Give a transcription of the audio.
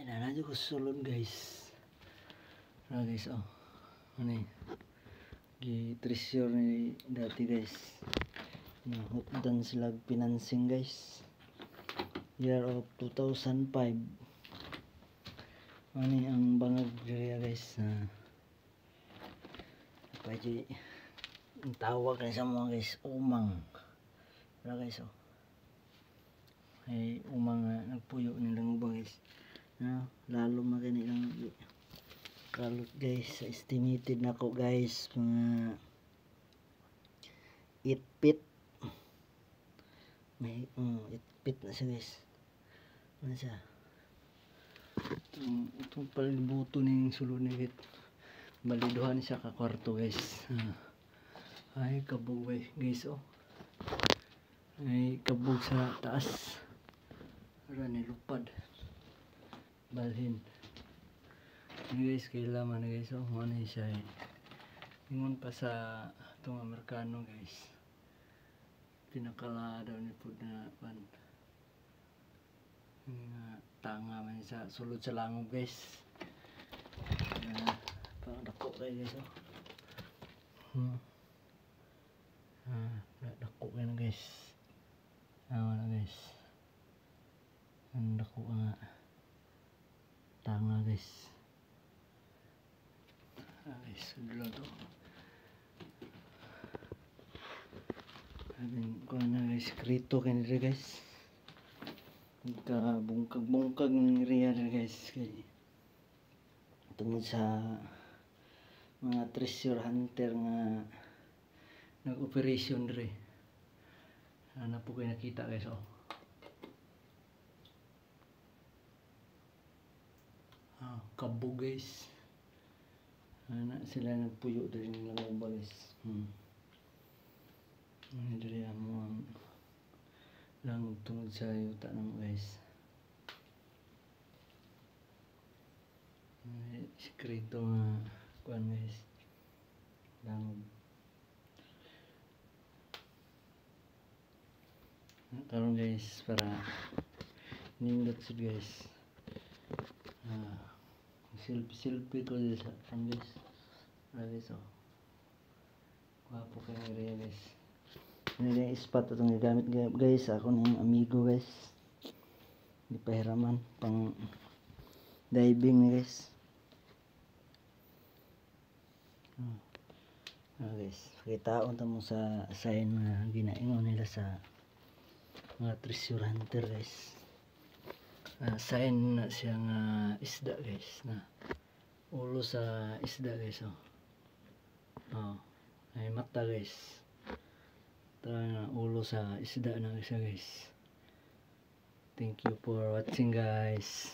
Nanadyo ko sulod guys. Guys, oh. Ano treasure ni dati guys. Nahutdan sila financing guys. Year of 2005. Ano ang bangag diriya guys. Pwede ang tawag sa mga guys, umang. Guys, oh. Ay umang nagpuyo nilang ba guys. Lalo makini lang kalot guys, sa estimated na ko guys mga 8 feet may 8 feet na siya guys. Ano siya itong palibuto ning sulod ni git baliduhan siya ka kwarto guys. Ay kabog guys, oh. Ay kabog sa taas ara nilupad balhin ini guys, kailaman na guys, oh. Ano siya ingon pa sa itong Amerikano guys, pinakala daw ni po na pan tanga man sa sulod sa langog guys. Parang dako kayo guys, oh. Dako kayo na guys. Ano guys, ang dako nga tanga guys. Guys, sudlo to. Kung ano guys, krito kayo nila guys. Bungkag ng area guys. Tungkol sa mga treasure hunter nga nag-operation rin. Ano po kayo nakita guys, oh. Kabog guys. Sila nagpuyo din ng lamba guys. Dili mo ang lang tungod sa yuta ng guys. Sikreto nga kuan guys. Lang karon guys para nindot sud guys. Selfie ko sa guys. Guys, oh. Wapo kayo area guys. Ini yung spot itong gamit guys. Ako na yung amigo guys. Di pahiraman pang diving ni guys. Guys, pakitaon mo sa sign na ginaingon nila sa mga treasure hunter guys. Sign na siyang isda guys, na ulo sa isda guys, oh. Ay mata guys, ulo sa isda na siya guys. Thank you for watching guys.